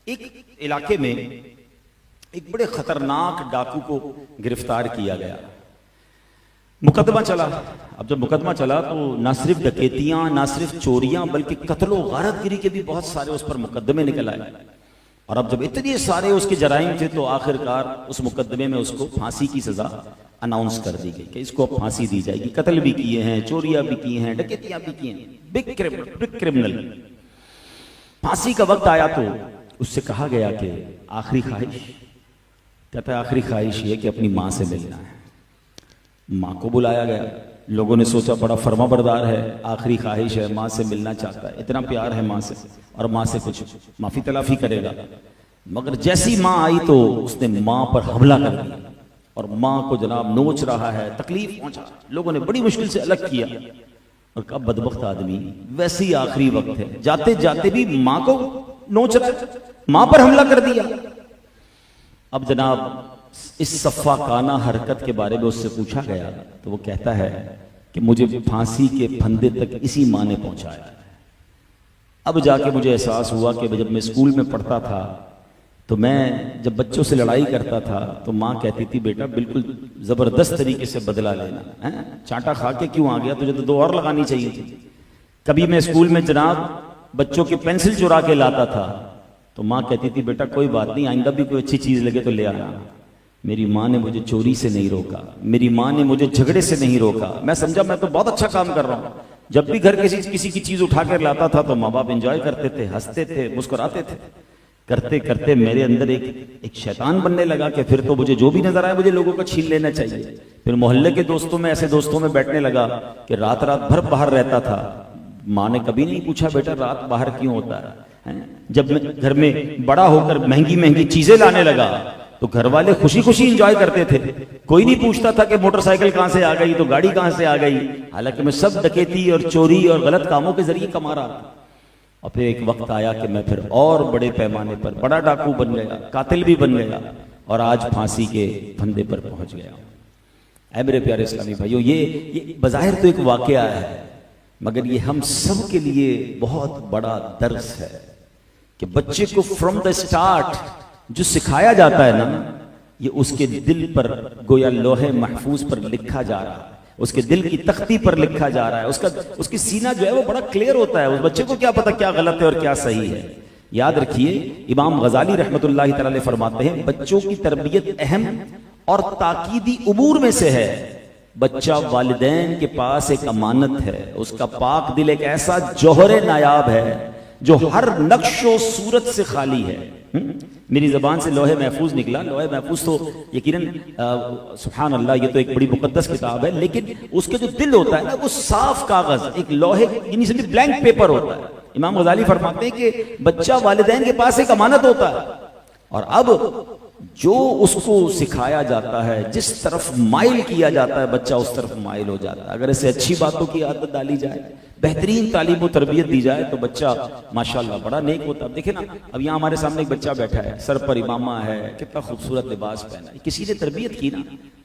ایک علاقے میں ایک بڑے خطرناک ڈاکو کو گرفتار کیا گیا. مقدمہ چلا. اب جب مقدمہ چلا تو نہ صرف ڈکیتیاں، نہ صرف چوریاں، بلکہ قتل و غارت گری کے بھی بہت سارے اس پر مقدمے نکل آئے. اور اب جب اتنے سارے اس کے جرائم تھے تو آخر کار اس مقدمے میں اس کو پھانسی کی سزا اناؤنس کر دی گئی کہ اس کو پھانسی دی جائے گی. قتل بھی کیے ہیں، چوریاں بھی کی ہیں، ڈکیتیاں بھی کی ہیں، بگ کرمنل. پھانسی کا وقت آیا تو اس سے کہا گیا کہ آخری خواہش. کہتا ہے آخری خواہش یہ کہ اپنی ماں سے ملنا ہے. ماں کو بلایا گیا. لوگوں نے سوچا بڑا فرما بردار ہے، آخری خواہش ہے، ماں سے ملنا چاہتا ہے، اتنا پیار ہے ماں سے اور ماں سے کچھ معافی تلافی کرے گا. مگر جیسی ماں آئی تو اس نے ماں پر حملہ کر دیا اور ماں کو جناب نوچ رہا ہے، تکلیف پہنچا. لوگوں نے بڑی مشکل سے الگ کیا اور کہا بدبخت آدمی، ویسے ہی آخری وقت ہے، جاتے جاتے بھی ماں کو نوچ رہا ہے، ماں پر حملہ کر دیا. اب جناب اس صفاقانہ حرکت کے بارے میں اس سے پوچھا گیا تو وہ کہتا ہے کہ مجھے پھانسی کے پھندے تک اسی ماں نے پہنچایا. اب جا کے مجھے احساس ہوا کہ جب میں اسکول میں پڑھتا تھا تو میں جب بچوں سے لڑائی کرتا تھا تو ماں کہتی تھی بیٹا بالکل زبردست طریقے سے بدلہ لینا، چانٹا کھا کے کیوں آ گیا، تجھے تو 2 اور لگانی چاہیے تھی. کبھی میں اسکول میں جناب بچوں کی پینسل چرا کے لاتا تھا تو ماں کہتی تھی بیٹا کوئی بات نہیں، آئندہ بھی کوئی اچھی چیز لگے تو لے آنا. میری ماں نے مجھے چوری سے نہیں روکا، میری ماں نے مجھے جھگڑے سے نہیں روکا. میں سمجھا میں تو بہت اچھا کام کر رہا ہوں. جب بھی گھر کسی کی چیز اٹھا کر لاتا تھا تو ماں باپ انجوائے کرتے تھے، ہنستے تھے، مسکراتے تھے. کرتے کرتے میرے اندر ایک شیطان بننے لگا کہ پھر تو مجھے جو بھی نظر آئے مجھے لوگوں کو چھین لینا چاہیے. پھر محلے کے دوستوں میں ایسے دوستوں میں بیٹھنے لگا کہ رات بھر باہر رہتا تھا. ماں نے کبھی نہیں پوچھا بیٹا رات باہر کیوں ہوتا ہے. جب میں گھر میں بڑا ہو کر مہنگی مہنگی چیزیں لانے لگا تو گھر والے خوشی خوشی انجوائے کرتے تھے. کوئی نہیں پوچھتا تھا کہ موٹر سائیکل کہاں سے آ گئی تو گاڑی کہاں سے آ گئی، حالانکہ میں سب ڈکیتی اور چوری اور غلط کاموں کے ذریعے کما رہا تھا. اور پھر ایک وقت آیا کہ میں پھر اور بڑے پیمانے پر بڑا ڈاکو بن گیا، قاتل بھی بن گیا اور آج پھانسی کے پھندے پر پہنچ گیا. اے میرے پیارے اسلامی بھائیو، یہ بظاہر تو ایک واقعہ ہے مگر یہ ہم سب کے لیے بہت بڑا درس ہے کہ بچے کو فرام دا اسٹارٹ جو سکھایا جاتا ہے نا یہ اس کے دل پر گویا لوہے محفوظ پر لکھا جا رہا ہے، اس کے دل کی تختی پر لکھا جا رہا ہے. اس کی سینہ جو ہے وہ بڑا کلیئر ہوتا ہے. اس بچے کو کیا پتا کیا غلط ہے اور کیا صحیح ہے. یاد رکھیے امام غزالی رحمت اللہ تعالی فرماتے ہیں بچوں کی تربیت اہم اور تاکیدی امور میں سے ہے. بچہ والدین کے پاس ایک امانت ہے. اس کا پاک دل ایک ایسا جوہر نایاب ہے جو ہر نقش و صورت سے خالی ہے. میری زبان سے لوح محفوظ نکلا. لوح محفوظ تو یقیناً سبحان اللہ یہ تو ایک بڑی مقدس کتاب ہے، لیکن اس کے جو دل ہوتا ہے نا وہ صاف کاغذ، ایک لوہے یعنی سمجھے بلینک پیپر ہوتا ہے. امام غزالی فرماتے ہیں کہ بچہ والدین کے پاس ایک امانت ہوتا ہے اور اب جو اس کو سکھایا جاتا ہے، جس طرف مائل کیا جاتا ہے بچہ اس طرف مائل ہو جاتا ہے. اگر اسے اچھی باتوں کی عادت ڈالی جائے، بہترین تعلیم و تربیت دی جائے تو بچہ ماشاءاللہ بڑا نیک ہوتا ہے. دیکھیں نا اب یہاں ہمارے سامنے ایک بچہ بیٹھا ہے، سر پر امامہ ہے، کتنا خوبصورت لباس پہنا ہے، کسی نے تربیت کی نا.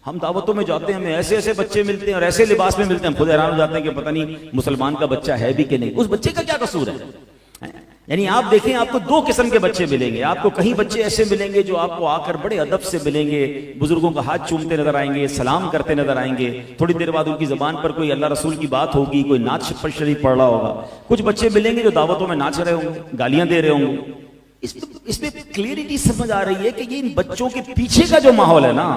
ہم دعوتوں میں جاتے ہیں، ہمیں ایسے ایسے بچے ملتے ہیں اور ایسے لباس میں ملتے ہیں، ہم خود حیران ہو جاتے ہیں کہ پتہ نہیں مسلمان کا بچہ ہے بھی کہ نہیں. اس بچے کا کیا قصور ہے؟ یعنی آپ دیکھیں آپ کو 2 قسم کے بچے ملیں گے. آپ کو کہیں بچے ایسے ملیں گے جو آپ کو آ کر بڑے ادب سے ملیں گے، بزرگوں کا ہاتھ چومتے نظر آئیں گے، سلام کرتے نظر آئیں گے. تھوڑی دیر بعد ان کی زبان پر کوئی اللہ رسول کی بات ہوگی، کوئی نعت شریف پڑھ رہا ہوگا. کچھ بچے ملیں گے جو دعوتوں میں ناچ رہے ہوں گے، گالیاں دے رہے ہوں گے. اس میں کلیئرٹی سمجھ آ رہی ہے کہ یہ ان بچوں کے پیچھے کا جو ماحول ہے نا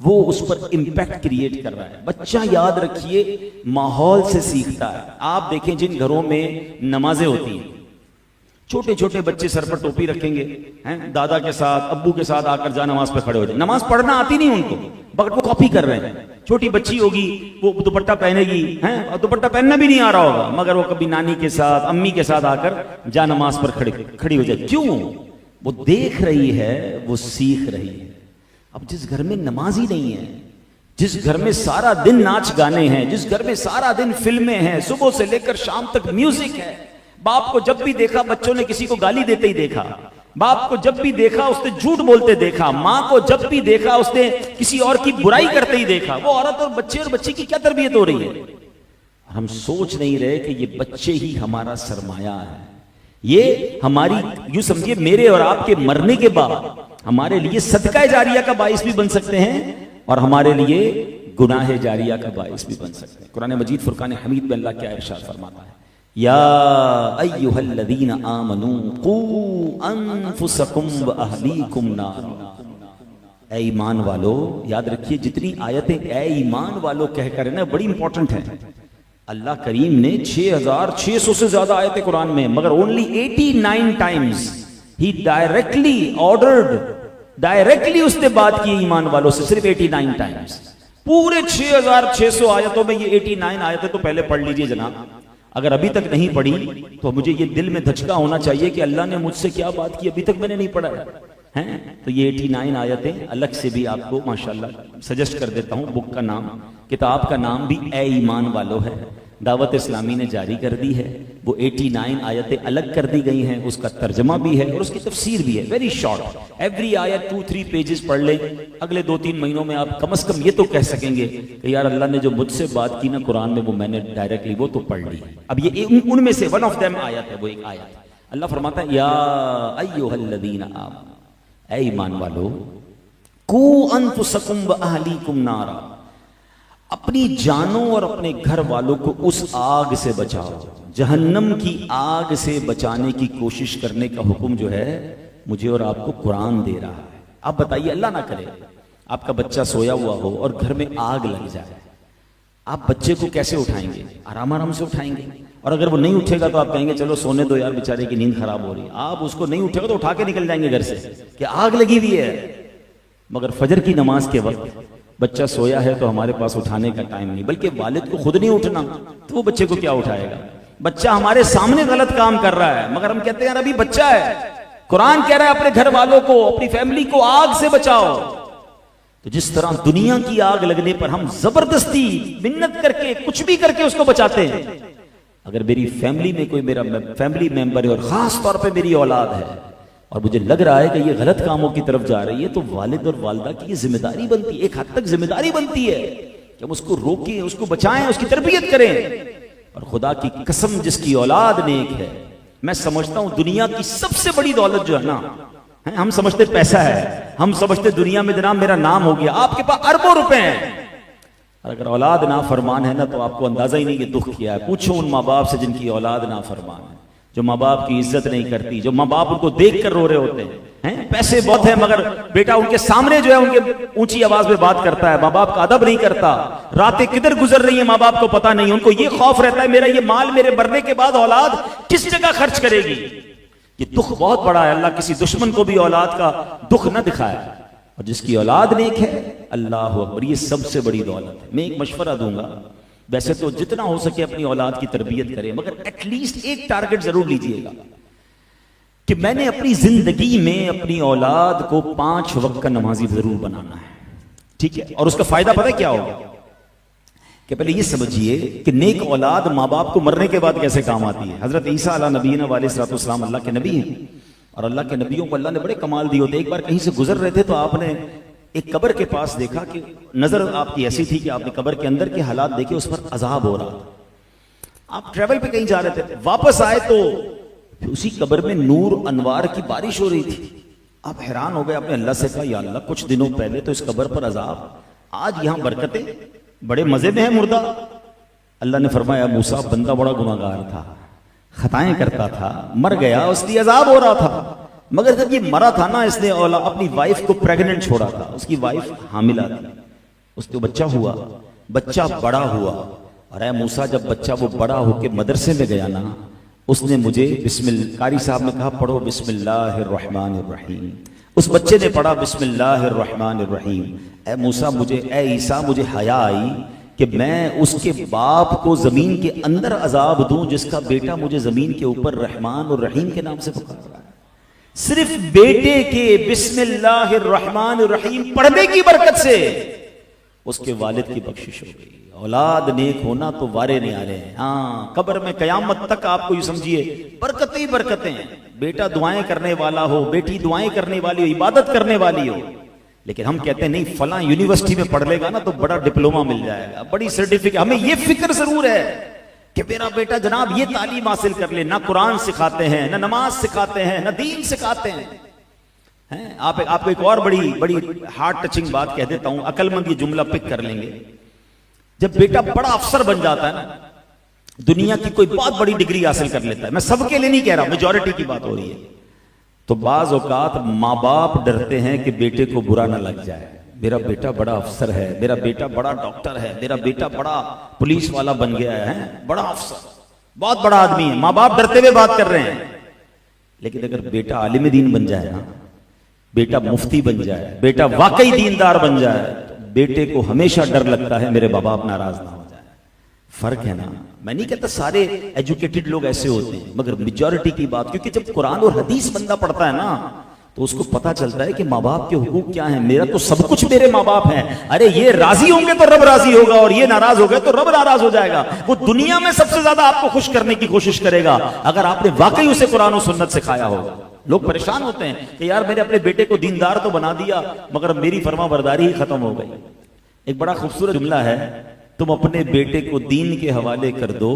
وہ اس پر امپیکٹ کریٹ کر رہا ہے. بچہ یاد رکھیے ماحول سے سیکھتا ہے. آپ دیکھیں جن گھروں میں نمازیں ہوتی ہیں، چھوٹے چھوٹے بچے سر پر ٹوپی رکھیں گے، دادا کے ساتھ ابو کے ساتھ آ کر جا نماز پہ کھڑے ہو جائیں. نماز پڑھنا آتی نہیں ان کو مگر وہ کاپی کر رہے ہیں. چھوٹی بچی ہوگی وہ دوپٹہ پہنے گی، اور دوپٹہ پہننا بھی نہیں آ رہا ہوگا مگر وہ کبھی نانی کے ساتھ امی کے ساتھ آ کر جا نماز پر کھڑی ہو جائے. کیوں؟ وہ دیکھ رہی ہے، وہ سیکھ رہی ہے. اب جس گھر میں نماز ہی نہیں ہے، جس گھر میں سارا دن ناچ گانے ہیں، جس گھر میں سارا دن فلمیں ہیں، صبح سے لے کر شام تک میوزک ہے، باپ کو جب بھی دیکھا بچوں نے کسی کو گالی دیتے ہی دیکھا، باپ کو جب بھی دیکھا اس نے جھوٹ بولتے دیکھا، ماں کو جب بھی دیکھا اس نے کسی اور کی برائی کرتے ہی دیکھا. وہ عورت اور بچے اور بچی کی کیا تربیت ہو رہی ہے؟ ہم سوچ نہیں رہے کہ یہ بچے ہی ہمارا سرمایہ ہے. یہ ہماری یوں سمجھیے میرے اور آپ کے مرنے کے بعد ہمارے لیے صدقہ جاریہ کا باعث بھی بن سکتے ہیں اور ہمارے لیے گناہ جاریہ کا باعث بھی بن سکتے ہیں. قرآن مجید فرقان حمید میں اللہ کیا ارشاد فرماتا ہے؟ یا ایھا الذین آمنوا قوا انفسکم واہلیکم نارا. اے ایمان والو، یاد رکھیے جتنی آیتیں اے ایمان والو کہہ کر نا بڑی امپورٹنٹ ہیں. اللہ کریم نے 6600 سے زیادہ آیتیں قرآن میں، مگر اونلی 89 ٹائمز ہی ڈائریکٹلی آرڈرڈ، ڈائریکٹلی اس نے بات کی ایمان والوں سے، صرف 89 ٹائمز. پورے 6600 آیتوں میں یہ 89 آیتیں تو پہلے پڑھ لیجئے جناب. اگر ابھی تک نہیں پڑھی تو مجھے یہ دل میں دھچکا ہونا چاہیے کہ اللہ نے مجھ سے کیا بات کی ابھی تک میں نے نہیں پڑھا ہے. تو یہ 89 آیتیں الگ سے بھی آپ کو ماشاءاللہ سجیسٹ کر دیتا ہوں. بک کا نام، کتاب کا نام بھی اے ایمان والو ہے. دعوت اسلامی نے جاری کر دی ہے. وہ 89 آیتیں الگ کر دی گئی ہیں، اس کا ترجمہ بھی ہے اور اس کی تفسیر بھی ہے. ویری شارٹ، ایوری آیت 2-3 پیجز پڑھ لیں. اگلے 2-3 مہینوں میں آپ کم از کم یہ تو کہہ سکیں گے کہ یار اللہ نے جو مجھ سے بات کی نا قرآن میں، وہ میں نے ڈائریکٹلی وہ تو پڑھ لی. اب یہ ان میں سے ون آف دیم آیت ہے، وہ ایک آیت. اللہ فرماتا ہے یا ایھا الذین آمنوا، اے ایمان والو، قوا انفسکم واہلیکم نارا، اپنی جانوں اور اپنے گھر والوں کو اس آگ سے بچاؤ. جہنم کی آگ سے بچانے کی کوشش کرنے کا حکم جو ہے مجھے اور آپ کو قرآن دے رہا ہے. آپ بتائیے، اللہ نہ کرے آپ کا بچہ سویا ہوا ہو اور گھر میں آگ لگ جائے، آپ بچے کو کیسے اٹھائیں گے؟ آرام آرام سے اٹھائیں گے. اور اگر وہ نہیں اٹھے گا تو آپ کہیں گے چلو سونے دو یار، بیچارے کی نیند خراب ہو رہی ہے. آپ اس کو نہیں اٹھے گا تو اٹھا کے نکل جائیں گے گھر سے کہ آگ لگی ہوئی ہے. مگر فجر کی نماز کے وقت بچہ سویا ہے تو ہمارے پاس اٹھانے کا ٹائم نہیں، بلکہ والد کو خود نہیں اٹھنا تو وہ بچے کو کیا اٹھائے گا؟ بچہ ہمارے سامنے غلط کام کر رہا ہے مگر ہم کہتے ہیں یار ابھی بچہ ہے. قرآن کہہ رہا ہے اپنے گھر والوں کو، اپنی فیملی کو آگ سے بچاؤ. تو جس طرح دنیا کی آگ لگنے پر ہم زبردستی منت کر کے کچھ بھی کر کے اس کو بچاتے ہیں، اگر میری فیملی میں کوئی میرا فیملی ممبر ہے اور خاص طور پہ میری اولاد ہے اور مجھے لگ رہا ہے کہ یہ غلط کاموں کی طرف جا رہی ہے، تو والد اور والدہ کی یہ ذمہ داری بنتی ہے، ایک حد تک ذمہ داری بنتی ہے کہ ہم اس کو روکیں، اس کو بچائیں، اس کی تربیت کریں. اور خدا کی قسم جس کی اولاد نیک ہے، میں سمجھتا ہوں دنیا کی سب سے بڑی دولت جو ہے نا، ہم سمجھتے پیسہ ہے، ہم سمجھتے دنیا میں جناب میرا نام ہو گیا. آپ کے پاس اربوں روپے ہیں، اور اگر اولاد نافرمان ہے نا تو آپ کو اندازہ ہی نہیں کہ دکھ کیا ہے. پوچھو ان ماں باپ سے جن کی اولاد نافرمان ہے، جو ماں باپ کی عزت نہیں کرتی، جو ماں باپ ان کو دیکھ کر رو رہے ہوتے ہیں. پیسے بہت ہیں مگر بیٹا ان کے سامنے جو ہے ان کے اونچی آواز میں بات کرتا ہے، ماں باپ کا ادب نہیں کرتا. راتیں کدھر گزر رہی ہیں ماں باپ کو پتہ نہیں. ان کو یہ خوف رہتا ہے میرا یہ مال میرے مرنے کے بعد اولاد کس جگہ خرچ کرے گی. یہ دکھ بہت بڑا ہے. اللہ کسی دشمن کو بھی اولاد کا دکھ نہ دکھائے. اور جس کی اولاد نیک ہے، اللہ اکبر، یہ سب سے بڑی دولت ہے. میں ایک مشورہ دوں گا، ویسے تو جتنا ہو سکے اپنی اولاد کی تربیت کریں، مگر ایٹ لیسٹ ایک ٹارگٹ ضرور لیجئے گا کہ میں نے اپنی زندگی میں اپنی اولاد کو 5 وقت کا نمازی ضرور بنانا ہے. ٹھیک ہے؟ اور اس کا فائدہ پتہ کیا ہوگا؟ کہ پہلے یہ سمجھیے کہ نیک اولاد ماں باپ کو مرنے کے بعد کیسے کام آتی ہے. حضرت عیسیٰ علیہ نبینا علیہ الصلوۃ والسلام اللہ کے نبی ہیں، اور اللہ کے نبیوں کو اللہ نے بڑے کمال دیے ہوتے. ایک بار کہیں سے گزر رہے تھے تو آپ نے ایک قبر کے پاس دیکھا کہ نظر آپ کی ایسی تھی کہ آپ نے قبر کے اندر کے حالات دیکھے، اس پر عذاب ہو رہا تھا. آپ ٹریول پہ کہیں جا رہے تھے، واپس آئے تو اسی قبر میں نور انوار کی بارش ہو رہی تھی. آپ حیران ہو گئے، آپ نے اللہ سے کہا یا اللہ کچھ دنوں پہلے تو اس قبر پر عذاب، آج یہاں برکتیں، بڑے مزے میں ہے مردہ. اللہ نے فرمایا موسیٰ بندہ بڑا گناہگار تھا، خطائیں کرتا تھا، مر گیا، اس لیے عذاب ہو رہا تھا. مگر جب یہ مرا تھا نا، اس نے اپنی وائف کو پریگننٹ چھوڑا تھا، اس کی وائف حاملہ تھی، اس کو بچہ ہوا، بچہ بڑا ہوا. اور اے موسیٰ جب بچہ وہ بڑا ہو کے مدرسے میں گیا نا، اس نے مجھے قاری صاحب نے کہا پڑھو بسم اللہ الرحمن الرحیم. اس بچے نے پڑھا بسم اللہ الرحمن الرحیم. اے موسیٰ اے عیسیٰ مجھے حیا آئی کہ میں اس کے باپ کو زمین کے اندر عذاب دوں جس کا بیٹا مجھے زمین کے اوپر رحمان اور رحیم کے نام سے پکار رہا ہے. صرف بیٹے کے بسم اللہ الرحمن الرحیم پڑھنے کی برکت سے اس کے والد کی بخشش ہو گئی. اولاد نیک ہونا تو وارے نہیں آ رہے ہیں. ہاں قبر میں قیامت تک آپ کو یہ سمجھیے برکتیں ہی برکتیں ہیں. بیٹا دعائیں کرنے والا ہو، بیٹی دعائیں کرنے والی ہو، عبادت کرنے والی ہو. لیکن ہم کہتے ہیں نہیں فلاں یونیورسٹی میں پڑھ لے گا نا تو بڑا ڈپلوما مل جائے گا، بڑی سرٹیفکیٹ. ہمیں یہ فکر ضرور ہے کہ میرا بیٹا جناب یہ تعلیم حاصل کر لے. نہ قرآن سکھاتے ہیں، نہ نماز سکھاتے ہیں، نہ دین سکھاتے ہیں. آپ کو ایک اور بڑی ہارٹ ٹچنگ بات کہہ دیتا ہوں، عقل مند یہ جملہ پک کر لیں گے. جب بیٹا بڑا افسر بن جاتا ہے نا، دنیا کی کوئی بہت بڑی ڈگری حاصل کر لیتا ہے، میں سب کے لیے نہیں کہہ رہا، میجورٹی کی بات ہو رہی ہے، تو بعض اوقات ماں باپ ڈرتے ہیں کہ بیٹے کو برا نہ لگ جائے. میرا بیٹا بڑا افسر ہے، میرا بیٹا بڑا ڈاکٹر ہے، میرا بیٹا بڑا پولیس والا بن گیا ہے، بڑا افسر، بہت بڑا آدمی ہے. ماں باپ ڈرتے ہوئے بات کر رہے ہیں. لیکن اگر بیٹا عالم دین بن جائے نا، بیٹا مفتی بن جائے، بیٹا واقعی دیندار بن جائے، تو بیٹے کو ہمیشہ ڈر لگتا ہے میرے باپ ناراض نہ ہو جائے. فرق ہے نا. میں نہیں کہتا سارے ایجوکیٹڈ لوگ ایسے ہوتے ہیں، مگر میجورٹی کی بات، کیونکہ جب قرآن اور حدیث بندہ پڑھتا ہے نا تو اس کو پتا چلتا ہے کہ ماں باپ کے حقوق کیا ہیں. میرا تو سب کچھ میرے ماں باپ ہیں. ارے یہ راضی ہوں گے تو رب راضی ہوگا، اور یہ ناراض ہو گئے تو رب ناراض ہو جائے گا. وہ دنیا میں سب سے زیادہ آپ کو خوش کرنے کی کوشش کرے گا اگر آپ نے واقعی اسے قرآن و سنت سکھایا ہوگا. لوگ پریشان ہوتے ہیں کہ یار میرے اپنے بیٹے کو دیندار تو بنا دیا مگر میری فرما برداری ہی ختم ہو گئی. ایک بڑا خوبصورت جملہ ہے، تم اپنے بیٹے کو دین کے حوالے کر دو،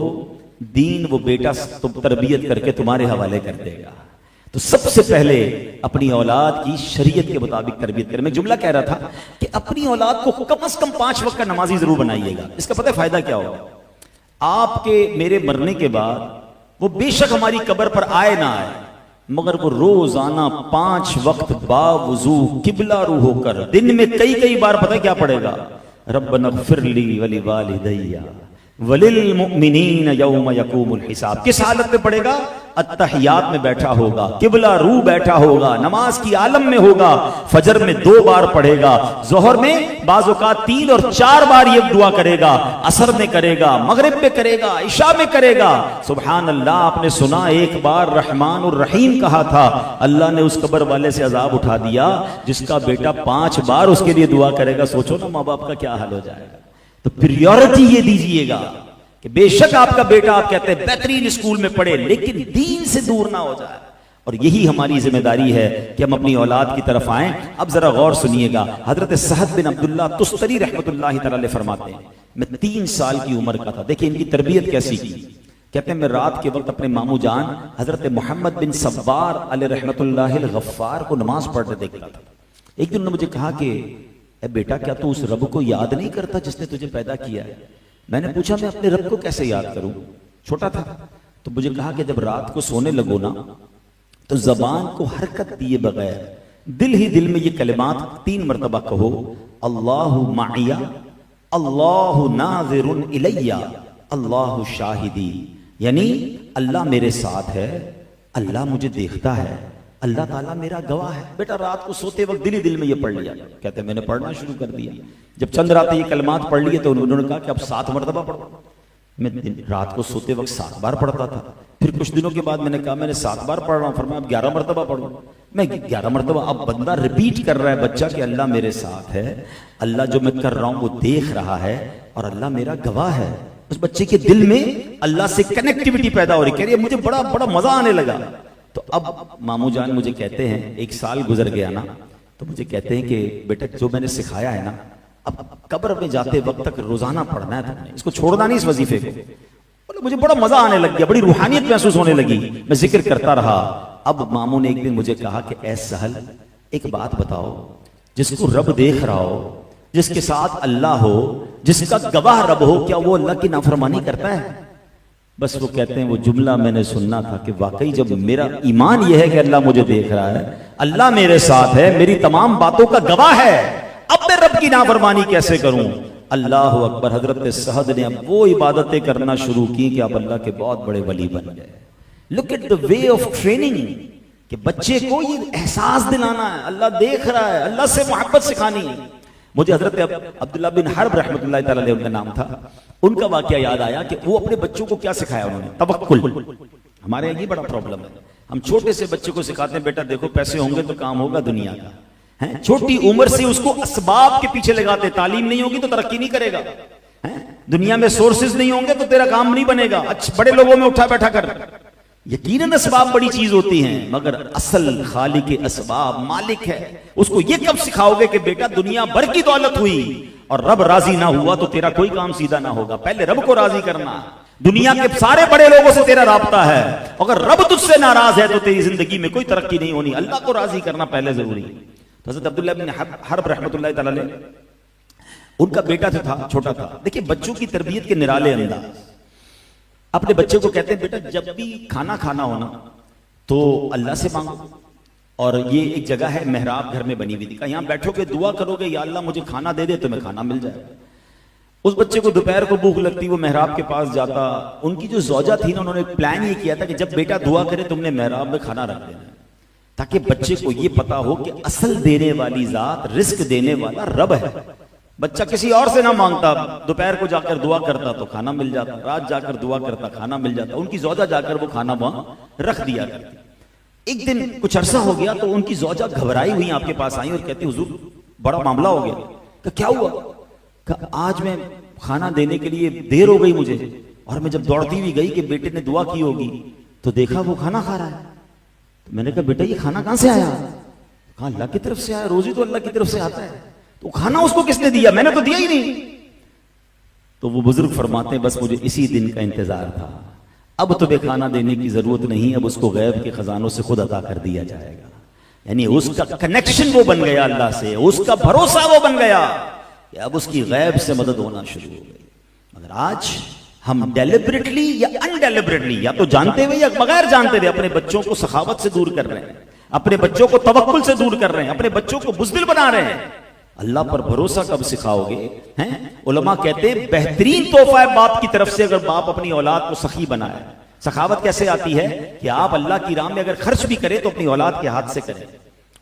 دین وہ بیٹا تم تربیت کر کے تمہارے حوالے کر دے گا. تو سب سے پہلے اپنی اولاد کی شریعت کے مطابق تربیت کریں. میں جملہ کہہ رہا تھا کہ اپنی اولاد کو کم از کم 5 وقت کا نمازی ضرور بنائیے گا. اس کا پتہ فائدہ کیا ہوگا؟ آپ کے میرے مرنے کے بعد وہ بے شک ہماری قبر پر آئے نہ آئے، مگر وہ روزانہ 5 وقت باوضو قبلہ رو ہو کر دن میں کئی بار پتہ کیا پڑے گا؟ ربنا اغفر لی ولوالدی وللمؤمنین یوم یقوم الحساب. کس حالت میں پڑھے گا؟ التحیات میں بیٹھا ہوگا، قبلہ رو بیٹھا ہوگا، نماز کی عالم میں ہوگا، فجر میں 2 بار پڑھے گا، ظہر میں بعض اوقات 3 اور 4 بار یہ دعا کرے گا، عصر میں کرے گا، مغرب میں کرے گا، عشاء میں کرے گا. سبحان اللہ. آپ نے سنا ایک بار رحمان الرحیم کہا تھا، اللہ نے اس قبر والے سے عذاب اٹھا دیا جس کا بیٹا 5 بار اس کے لیے دعا کرے گا. سوچو نا ماں باپ کا کیا حال ہو جائے گا. تو پریورٹی یہ دیجئے گا کہ بے شک آپ کا بیٹا آپ کہتے ہیں بہترین اسکول میں پڑھے لیکن دین سے دور نہ ہو جائے. اور یہی ہماری ذمہ داری ہے کہ ہم اپنی اولاد کی طرف آئیں. اب ذرا غور سنیے گا. حضرت سعد بن عبداللہ تستری رحمۃ اللہ تعالی علیہ فرماتے ہیں میں 3 سال کی عمر کا تھا. دیکھیں ان کی تربیت کیسی کی. کہتے ہیں میں رات کے وقت اپنے ماموں جان حضرت محمد بن سوار علیہ رحمۃ اللہ الغفار کو نماز پڑھتے دیکھتا تھا. ایک دن انہوں نے مجھے کہا کہ اے بیٹا کیا تو اس رب کو یاد نہیں کرتا جس نے تجھے پیدا کیا ہے؟ میں نے پوچھا میں اپنے رب کو کیسے یاد کروں؟ چھوٹا تھا. تو مجھے کہا کہ جب رات کو سونے لگو نا تو زبان کو حرکت دیے بغیر دل ہی دل میں یہ کلمات 3 مرتبہ کہو، اللہ معی، اللہ ناظر الی، اللہ شاہدی. یعنی اللہ میرے ساتھ ہے، اللہ مجھے دیکھتا ہے، اللہ تعالیٰ میرا گواہ ہے. بیٹا رات کو سوتے وقت دل ہی دل میں یہ پڑھ لیا. کہتے ہیں میں نے پڑھنا شروع کر دیا. جب چند راتیں یہ کلمات پڑھ لیے تو انہوں نے کہا کہ اب 7 مرتبہ پڑھو. میں رات کو سوتے وقت 7 بار پڑھتا تھا. پھر کچھ دنوں کے بعد میں نے کہا میں نے 7 بار پڑھ رہا ہوں. فرمایا اب 11 مرتبہ پڑھوں. میں 11 مرتبہ. اب بندہ ریپیٹ کر رہا ہے بچہ کہ اللہ میرے ساتھ ہے، اللہ جو میں کر رہا ہوں وہ دیکھ رہا ہے اور اللہ میرا گواہ ہے. اس بچے کے دل میں اللہ سے کنیکٹیوٹی پیدا ہو رہی. کہہ رہی ہے مجھے بڑا مزہ آنے لگا. تو اب ماموں جان مجھے کہتے ہیں 1 سال گزر گیا نا تو مجھے کہتے ہیں کہ بیٹا جو میں نے سکھایا ہے نا اب قبر میں جاتے وقت تک روزانہ پڑھنا ہے تم نے، اس کو چھوڑنا نہیں اس وظیفے کو. مجھے بڑا مزہ آنے لگ گیا، بڑی روحانیت محسوس ہونے لگی. میں ذکر کرتا رہا. اب ماموں نے ایک دن مجھے کہا کہ اے سہل ایک بات بتاؤ، جس کو رب دیکھ رہا ہو، جس کے ساتھ اللہ ہو، جس کا گواہ رب ہو، کیا وہ اللہ کی نافرمانی کرتا ہے؟ بس وہ کہتے ہیں وہ جملہ میں نے سننا تھا کہ واقعی جب میرا ایمان یہ ہے کہ اللہ مجھے دیکھ رہا ہے، اللہ میرے ساتھ ہے، میری تمام باتوں کا گواہ ہے، اب میں رب کی نافرمانی کیسے کروں؟ اللہ اکبر. حضرت سعد نے اب وہ عبادتیں کرنا شروع کی کہ اب اللہ کے بہت بڑے ولی بن گئے. Look at the way of training کہ بچے کو یہ احساس دلانا ہے اللہ دیکھ رہا ہے، اللہ سے محبت سکھانی ہے. مجھے حضرت عبداللہ بن حرب رحمۃ اللہ تعالی علیہ ان کا نام تھا، ان کا واقعہ یاد آیا کہ وہ اپنے بچوں کو کیا سکھایا انہوں نے؟ توکل. ہمارے یہاں یہ بڑا پرابلم ہے. ہم چھوٹے سے بچے کو سکھاتے ہیں بیٹا دیکھو پیسے ہوں گے تو کام ہوگا دنیا کا. چھوٹی عمر سے اس کو اسباب کے پیچھے لگاتے. تعلیم نہیں ہوگی تو ترقی نہیں کرے گا. دنیا میں سورسز نہیں ہوں گے تو تیرا کام نہیں بنے گا. اچھا بڑے لوگوں میں اٹھا بیٹھا کر. یقیناً اسباب بڑی چیز ہوتی ہیں مگر اصل خالق اسباب مالک ہے. اس کو یہ کب سکھاؤ گے کہ بیٹا دنیا بھر کی دولت ہوئی اور رب راضی نہ ہوا تو تیرا کوئی کام سیدھا نہ ہوگا. پہلے رب کو راضی کرنا. دنیا کے سارے بڑے لوگوں سے تیرا رابطہ ہے، اگر رب تجھ سے ناراض ہے تو تیری زندگی میں کوئی ترقی نہیں ہونی، اللہ کو راضی کرنا پہلے ضروری ہے۔ تو حضرت عبداللہ بن حرب رحمۃ اللہ تعالی علیہ، ان کا بیٹا تھا، چھوٹا تھا۔ دیکھیں بچوں کی تربیت کے نرالے انداز، اپنے بچے کو کہتے ہیں بیٹا جب بھی کھانا کھانا ہونا تو اللہ سے مانگو، اور یہ ایک جگہ ہے محراب گھر میں بنی ہوئی، کہا یہاں بیٹھو گے دعا کرو گے یا اللہ مجھے کھانا دے دے تو میں کھانا مل جائے۔ اس بچے کو دوپہر کو بھوک لگتی، وہ محراب کے پاس جاتا، ان کی جو زوجہ تھی نا، انہوں نے پلان یہ کیا تھا کہ جب بیٹا دعا کرے تم نے محراب میں کھانا رکھ دینا، تاکہ بچے کو یہ پتا ہو کہ اصل دینے والی ذات، رزق دینے والا رب ہے۔ بچہ کسی اور سے نہ مانگتا، دوپہر کو جا کر دعا کرتا تو کھانا مل جاتا، رات جا کر دعا کرتا کھانا مل جاتا، ان کی زوجہ جا کر وہ کھانا وہاں رکھ دیا کرتی۔ ایک دن کچھ عرصہ ہو گیا تو ان کی زوجہ گھبرائی ہوئی آپ کے پاس آئی اور کہتی حضور بڑا معاملہ ہو گیا۔ کہ کیا ہوا؟ کہ آج میں کھانا دینے کے لیے دیر ہو گئی مجھے، اور میں جب دوڑتی ہوئی گئی کہ بیٹے نے دعا کی ہوگی تو دیکھا وہ کھانا کھا رہا ہے۔ تو میں نے کہا بیٹا یہ کھانا کہاں سے آیا؟ کہا اللہ کی طرف سے آیا، روزی تو اللہ کی طرف سے آتا ہے، تو کھانا اس کو کس نے دیا؟ میں نے تو دیا ہی نہیں۔ تو وہ بزرگ فرماتے ہیں بس مجھے اسی دن کا انتظار تھا، اب تمہیں کھانا دینے کی ضرورت نہیں، اب اس کو غیب کے خزانوں سے خود عطا کر دیا جائے گا۔ یعنی اس کا کنیکشن وہ بن گیا اللہ سے، اس کا بھروسہ وہ بن گیا کہ اب اس کی غیب سے مدد ہونا شروع ہو گئی۔ مگر آج ہم ڈیلیبریٹلی یا انڈیلیبریٹلی، یا تو جانتے ہوئے یا بغیر جانتے ہوئے، اپنے بچوں کو سخاوت سے دور کر رہے ہیں، اپنے بچوں کو توکل سے دور کر رہے ہیں، اپنے بچوں کو بزدل بنا رہے ہیں۔ اللہ پر بھروسہ کب سکھاؤ گے؟ ہیں علماء کہتے ہیں بہترین تحفہ ہے باپ کی طرف سے اگر باپ اپنی اولاد کو سخی بنائے۔ سخاوت کیسے آتی ہے؟ کہ آپ اللہ کی راہ میں اگر خرچ بھی کریں تو اپنی اولاد کے ہاتھ سے کریں،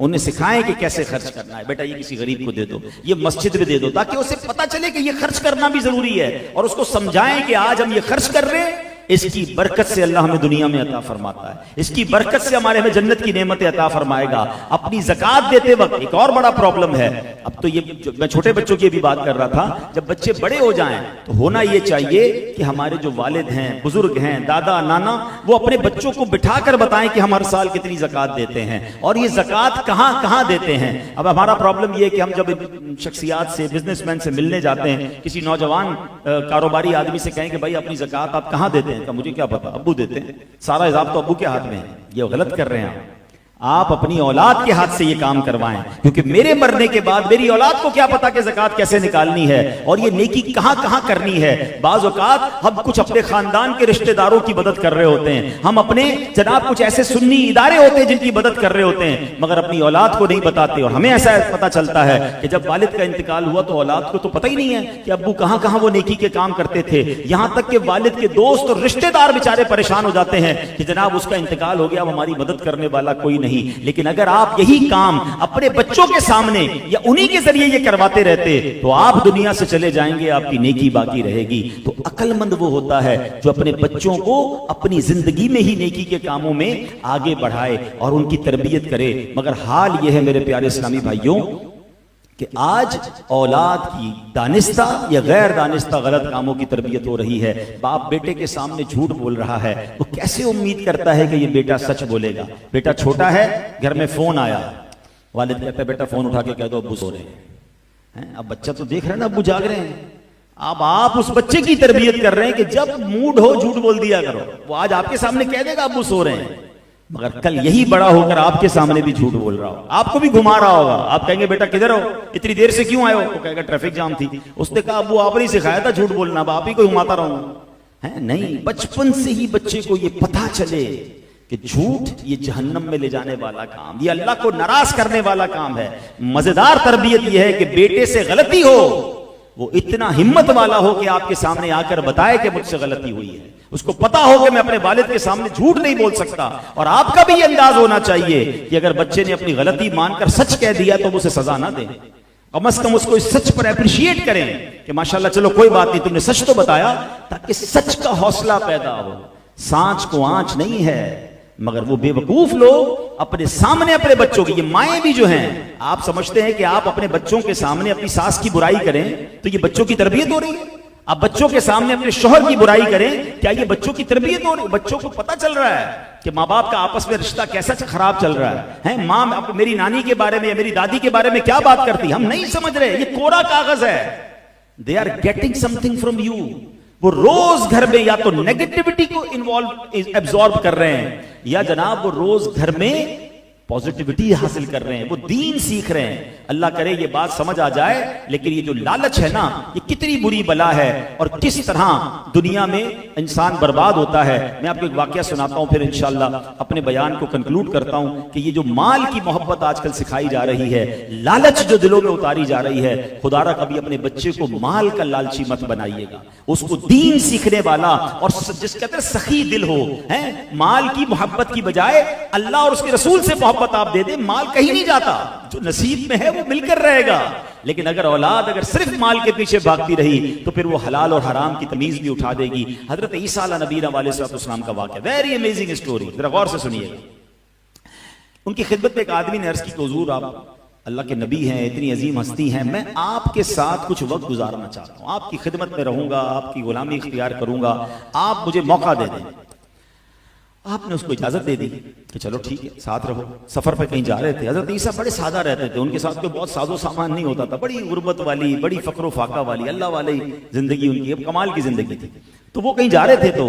انہیں سکھائیں کہ کیسے خرچ کرنا ہے، بیٹا یہ کسی غریب کو دے دو، یہ مسجد میں دے دو، تاکہ اسے پتا چلے کہ یہ خرچ کرنا بھی ضروری ہے، اور اس کو سمجھائیں کہ آج ہم یہ خرچ کر رہے ہیں، اس کی برکت سے اللہ ہمیں دنیا میں عطا فرماتا ہے، اس کی برکت سے ہمارے ہمیں جنت کی نعمتیں عطا فرمائے گا۔ اپنی زکوٰۃ دیتے وقت ایک اور بڑا پرابلم ہے، اب تو یہ میں چھوٹے بچوں کی بھی بات کر رہا تھا، جب بچے بڑے ہو جائیں تو ہونا یہ چاہیے کہ ہمارے جو والد ہیں، بزرگ ہیں، دادا نانا، وہ اپنے بچوں کو بٹھا کر بتائیں کہ ہم ہر سال کتنی زکوٰۃ دیتے ہیں اور یہ زکوٰۃ کہاں کہاں دیتے ہیں۔ اب ہمارا پرابلم یہ ہے کہ ہم جب شخصیات سے، بزنس مین سے ملنے جاتے ہیں، کسی نوجوان کاروباری آدمی سے کہیں کہ بھائی اپنی زکوٰۃ آپ کہاں دیتے ہیں، کہ مجھے کیا پتا، ابو دیتے ہیں، سارا حساب تو ابو کے ہاتھ میں ہے۔ یہ غلط کر رہے ہیں آپ اپنی اولاد کے ہاتھ سے یہ کام کروائیں، کیونکہ میرے مرنے کے بعد میری اولاد کو کیا پتا کہ زکوٰۃ کیسے نکالنی ہے اور یہ نیکی کہاں کہاں کرنی ہے۔ بعض اوقات ہم کچھ اپنے خاندان کے رشتہ داروں کی مدد کر رہے ہوتے ہیں، ہم اپنے جناب کچھ ایسے سنی ادارے ہوتے ہیں جن کی مدد کر رہے ہوتے ہیں، مگر اپنی اولاد کو نہیں بتاتے، اور ہمیں ایسا پتا چلتا ہے کہ جب والد کا انتقال ہوا تو اولاد کو تو پتہ ہی نہیں ہے کہ ابو کہاں کہاں وہ نیکی کے کام کرتے تھے، یہاں تک کہ والد کے دوست اور رشتہ دار بیچارے پریشان ہو جاتے ہیں کہ جناب اس کا انتقال ہو گیا، اب ہماری مدد کرنے والا کوئی نہیں۔ لیکن اگر آپ یہی کام اپنے بچوں کے سامنے یا انہی کے ذریعے یہ کرواتے رہتے تو آپ دنیا سے چلے جائیں گے، آپ کی نیکی باقی رہے گی۔ تو عقل مند وہ ہوتا ہے جو اپنے بچوں کو اپنی زندگی میں ہی نیکی کے کاموں میں آگے بڑھائے اور ان کی تربیت کرے۔ مگر حال یہ ہے میرے پیارے اسلامی بھائیوں کہ آج اولاد کی دانستہ یا غیر دانستہ غلط کاموں کی تربیت ہو رہی ہے۔ باپ بیٹے کے سامنے جھوٹ بول رہا ہے، وہ کیسے امید کرتا ہے کہ یہ بیٹا سچ بولے گا؟ بیٹا چھوٹا ہے، گھر میں فون آیا، والد کہتا ہے بیٹا فون اٹھا کے کہہ دو ابو سو رہے ہیں۔ اب بچہ تو دیکھ رہے ہیں نا ابو جاگ رہے ہیں، اب آپ اس بچے کی تربیت کر رہے ہیں کہ جب موڈ ہو جھوٹ بول دیا کرو۔ وہ آج آپ کے سامنے کہہ دے گا ابو سو رہے ہیں، مگر کل یہی بڑا ہو کر آپ کے سامنے بھی جھوٹ بول رہا ہو، آپ کو بھی گھما رہا ہوگا۔ آپ کہیں گے بیٹا کدھر ہو، اتنی دیر سے کیوں آئے ہو؟ وہ کہے گا ٹریفک جام تھی۔ اس نے کہا ابو آپ نے سکھایا تھا جھوٹ بولنا، اب آپ ہی کو گھماتا رہوں گا۔ نہیں، بچپن سے ہی بچے کو یہ پتا چلے کہ جھوٹ یہ جہنم میں لے جانے والا کام، یہ اللہ کو ناراض کرنے والا کام ہے۔ مزیدار تربیت یہ ہے کہ بیٹے سے غلطی ہو وہ اتنا ہمت والا ہو کہ آپ کے سامنے آ کر بتائے کہ مجھ سے غلطی ہوئی ہے، اس کو پتا ہو کہ میں اپنے والد کے سامنے جھوٹ نہیں بول سکتا۔ اور آپ کا بھی یہ انداز ہونا چاہیے کہ اگر بچے نے اپنی غلطی مان کر سچ کہہ دیا تو اسے سزا نہ دیں، کم از کم اس کو اس سچ پر اپریشیٹ کریں کہ ماشاءاللہ چلو کوئی بات نہیں، تم نے سچ تو بتایا، تاکہ سچ کا حوصلہ پیدا ہو۔ سانچ کو آنچ نہیں ہے، مگر وہ بے وقوف لوگ اپنے سامنے اپنے بچوں کی، یہ مائیں بھی جو ہیں، آپ سمجھتے ہیں کہ آپ اپنے بچوں کے سامنے اپنی ساس کی برائی کریں تو یہ بچوں کی تربیت ہو رہی ہے؟ آپ بچوں کے سامنے اپنے شوہر کی برائی کریں، کیا یہ بچوں کی تربیت ہو رہی ہے؟ بچوں کو پتا چل رہا ہے کہ ماں باپ کا آپس میں رشتہ کیسا خراب چل رہا ہے۔ ماں میری نانی کے بارے میں یا میری دادی کے بارے میں کیا بات کرتی، ہم نہیں سمجھ رہے، یہ کوڑا کاغذ ہے۔ They are getting something from you. وہ روز گھر میں یا تو نیگیٹیوٹی کو ایبزارب کر رہے ہیں یا جناب وہ روز گھر میں پازیٹیوٹی حاصل کر رہے ہیں، وہ دین سیکھ رہے ہیں۔ اللہ کرے یہ بات سمجھ آ جائے۔ لیکن یہ جو لالچ ہے نا، یہ کتنی بری بلا ہے اور کس طرح دنیا میں انسان برباد ہوتا ہے۔ میں آپ کو ایک واقعہ سناتا ہوں، پھر انشاءاللہ اپنے بیان کو کنکلوڈ کرتا ہوں کہ یہ جو مال کی محبت آج کل سکھائی جا رہی ہے، لالچ جو دلوں میں اتاری جا رہی ہے، خدا را کبھی اپنے بچے کو مال کا لالچی مت بنائیے گا، اس کو دین سیکھنے والا اور جس کہتے ہیں سخی دل ہو۔ مال کی محبت کی بجائے اللہ اور اس کے رسول سے محبت آپ دے دیں، مال کہیں نہیں جاتا، جو نصیب میں ہے وہ مل کر رہے گا۔ لیکن اگر اولاد اگر صرف مال کے پیچھے بھاگتی رہی تو پھر وہ حلال اور حرام کی تمیز بھی اٹھا دے گی۔ حضرت عیسیٰ علیہ نبینا علیہ السلام کا واقعہ، ویری امیزنگ اسٹوری، ذرا غور سے سنیے گا۔ ان کی خدمت میں ایک آدمی نے عرض کی کہ حضور آپ اللہ کے نبی ہیں، اتنی عظیم ہستی ہیں، میں آپ کے ساتھ کچھ وقت گزارنا چاہتا ہوں، آپ کی خدمت میں رہوں گا، آپ کی غلامی اختیار کروں گا، آپ مجھے موقع دے دیں۔ آپ نے اس کو اجازت دے دی کہ چلو ٹھیک ہے، ساتھ رہو۔ سفر پہ کہیں جا رہے تھے، حضرت عیسیٰ بڑے سادہ رہتے تھے، ان کے ساتھ کوئی بہت ساز و سامان نہیں ہوتا تھا، بڑی غربت والی، بڑی فقر و فاقہ والی، اللہ والی زندگی ان کی، اب کمال کی زندگی تھی۔ تو وہ کہیں جا رہے تھے تو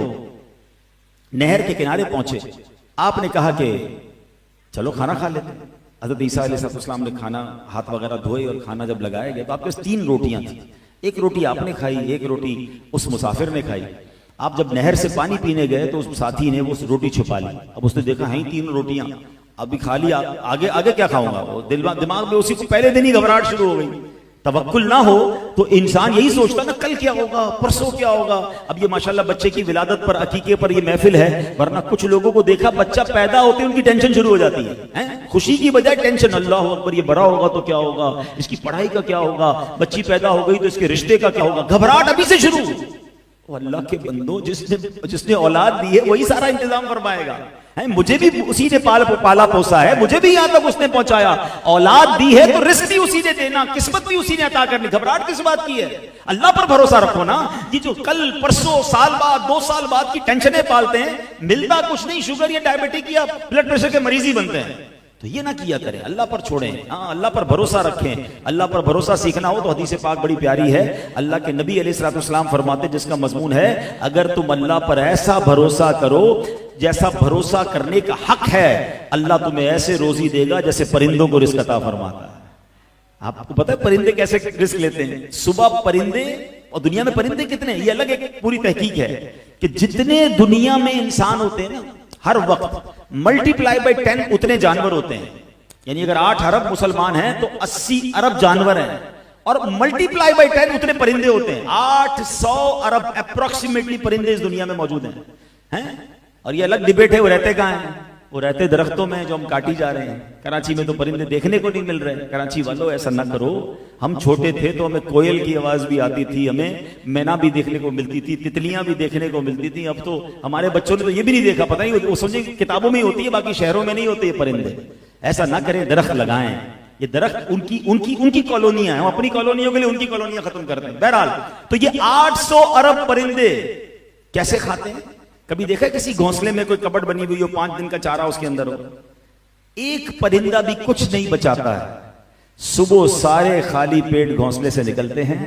نہر کے کنارے پہنچے، آپ نے کہا کہ چلو کھانا کھا لیتے ہیں۔ حضرت عیسیٰ علیہ السلام نے کھانا ہاتھ وغیرہ دھوئے اور کھانا جب لگایا گیا تو آپ کے پاس 3 روٹیاں تھیں، ایک روٹی آپ نے کھائی، ایک روٹی اس مسافر نے کھائی۔ آپ جب نہر سے پانی پینے گئے تو اس ساتھی نے وہ روٹی چھپا لی، اب اس نے دیکھا ہیں 3 روٹیاں، ابھی کھا لیا، آگے کیا کھاؤں گا؟ وہ دماغ میں اسی کو پہلے دن ہی گھبراہٹ شروع ہو گئی۔ توکل نہ ہو تو انسان یہی سوچتا نا کل کیا ہوگا، پرسوں کیا ہوگا۔ اب یہ ماشاءاللہ بچے کی ولادت پر، عقیقے پر یہ محفل ہے، ورنہ کچھ لوگوں کو دیکھا بچہ پیدا ہوتے ان کی ٹینشن شروع ہو جاتی ہے، خوشی کی بجائے ٹینشن، اللہ اکبر یہ بڑا ہوگا تو کیا ہوگا، اس کی پڑھائی کا کیا ہوگا، بچی پیدا ہو گئی تو اس کے رشتے کا کیا ہوگا، گھبراہٹ ابھی سے شروع۔ اللہ کے بندو، جس نے اولاد دی ہے وہی سارا انتظام فرمائے گا۔ مجھے بھی اسی نے پالا پوسا ہے، مجھے بھی یہاں تک اس نے پہنچایا، اولاد دی ہے تو رزق بھی اسی نے دینا، قسمت بھی اسی نے عطا کرنی، گھبراہٹ کس بات کی ہے؟ اللہ پر بھروسہ رکھو نا۔ یہ جو کل پرسوں سال بعد 2 سال بعد کی ٹینشنیں پالتے ہیں، ملتا کچھ نہیں، شوگر یا ڈائبٹک یا بلڈ پریشر کے مریض ہی بنتے ہیں۔ تو یہ نہ کیا کریں، اللہ پر چھوڑیں، ہاں اللہ پر بھروسہ رکھیں۔ اللہ پر بھروسہ سیکھنا ہو تو حدیث پاک بڑی پیاری ہے، اللہ کے نبی علیہ السلام فرماتے جس کا مضمون ہے، اگر تم اللہ پر ایسا بھروسہ کرو جیسا بھروسہ کرنے کا حق ہے، اللہ تمہیں ایسے روزی دے گا جیسے پرندوں کو رزق عطا فرماتا ہے۔ آپ کو پتہ ہے پرندے کیسے رزق لیتے ہیں؟ صبح پرندے، اور دنیا میں پرندے کتنے ہیں یہ الگ ایک پوری تحقیق ہے کہ جتنے دنیا میں انسان ہوتے ہیں نا، ہر وقت ملٹیپلائی بائی 10 اتنے جانور ہوتے ہیں۔ یعنی اگر 8 ارب مسلمان ہیں تو 80 ارب جانور ہیں، اور ملٹیپلائی بائی 10 اتنے پرندے ہوتے ہیں۔ 800 ارب اپروکسیمیٹلی پرندے اس دنیا میں موجود ہیں۔ اور یہ الگ ڈیبیٹ ہے وہ رہتے کہاں ہیں؟ وہ رہتے درختوں میں جو ہم کاٹی جا رہے ہیں۔ کراچی میں تو پرندے دیکھنے کو نہیں مل رہے۔ کراچی والوں ایسا نہ کرو، ہم چھوٹے تھے تو ہمیں کوئل کی آواز بھی آتی تھی، ہمیں مینا بھی دیکھنے کو ملتی تھی، تتلیاں بھی دیکھنے کو ملتی تھی۔ اب تو ہمارے بچوں نے تو یہ بھی نہیں دیکھا، پتہ نہیں وہ سمجھے کتابوں میں ہی ہوتی ہے، باقی شہروں میں نہیں ہوتے یہ پرندے۔ ایسا نہ کریں، درخت لگائیں۔ یہ درخت ان کی کالونیاں ہیں، ہم اپنی کالونیوں کے لیے ان کی کالونیاں ختم کرتے ہیں۔ بہرحال تو یہ 800 ارب پرندے کیسے کھاتے ہیں؟ کبھی دیکھا کسی گھونسلے میں کوئی کبٹ بنی ہوئی ہو، 5 دن کا چارہ اس کے اندر ہو؟ ایک پرندہ بھی کچھ نہیں بچاتا ہے۔ صبح سارے خالی پیٹ گھونسلے سے نکلتے ہیں،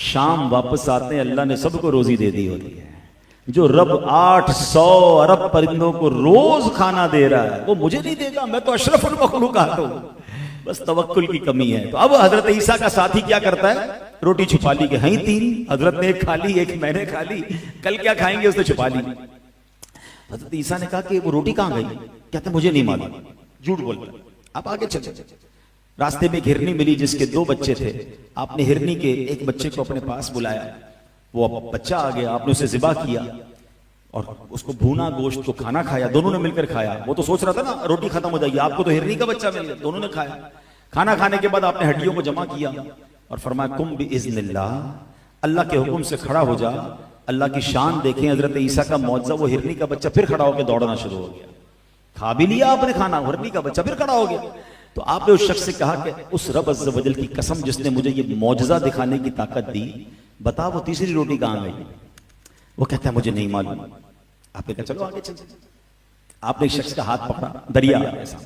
شام واپس آتے ہیں، اللہ نے سب کو روزی دے دی ہوتی ہے۔ جو رب 800 ارب پرندوں کو روز کھانا دے رہا ہے وہ مجھے نہیں دے گا؟ میں تو اشرف المخلوقات ہوں۔ بس توکل کی کمی ہے۔ تو اب حضرت عیسیٰ کا ساتھی کیا کرتا ہے؟ روٹی چھپا لی کہ ہیں 3، حضرت نے ایک کھا لی، ایک میں نے کھا لی، کل کیا کھائیں گے اس نے چھپا لی۔ حضرت عیسیٰ نے کہا کہ وہ روٹی کہاں گئی؟ کہتے مجھے نہیں معلوم، جھوٹ بولتا۔ آپ آگے چلے، راستے میں ایک ہرنی ملی جس کے 2 بچے تھے۔ آپ نے ہرنی کے ایک بچے کو اپنے پاس بلایا، وہ بچہ آ گیا، آپ نے اسے ذبح کیا اور اس کو بھونا گوشت کو کھانا کھایا، دونوں نے مل کر کھایا۔ وہ تو سوچ رہا تھا نا روٹی ختم ہو جائے گی، آپ کو تو ہرنی کا بچہ مل گیا، دونوں نے کھایا۔ کھانا کھانے کے بعد آپ نے ہڈیوں کو جمع کیا اور فرمایا قم باذن اللہ، اللہ کے حکم سے کھڑا ہو جا۔ اللہ کی شان دیکھیں، حضرت عیسیٰ کا معجزہ، وہ ہرنی کا بچہ پھر کھڑا ہو کے دوڑنا شروع ہو گیا۔ کھا بھی لیا آپ نے کھانا، ہرنی کا بچہ پھر کھڑا ہو گیا۔ تو آپ نے اس شخص سے کہا کہ اس رب عز و جل کی قسم جس نے مجھے یہ معجزہ دکھانے کی طاقت دی، بتا وہ تیسری روٹی کہاں گئی؟ وہ کہتا ہے مجھے نہیں معلوم۔ آپ نے کہا چلو آگے چلتے۔ آپ نے ایک شخص کا ہاتھ پکڑا، دریا ایسا،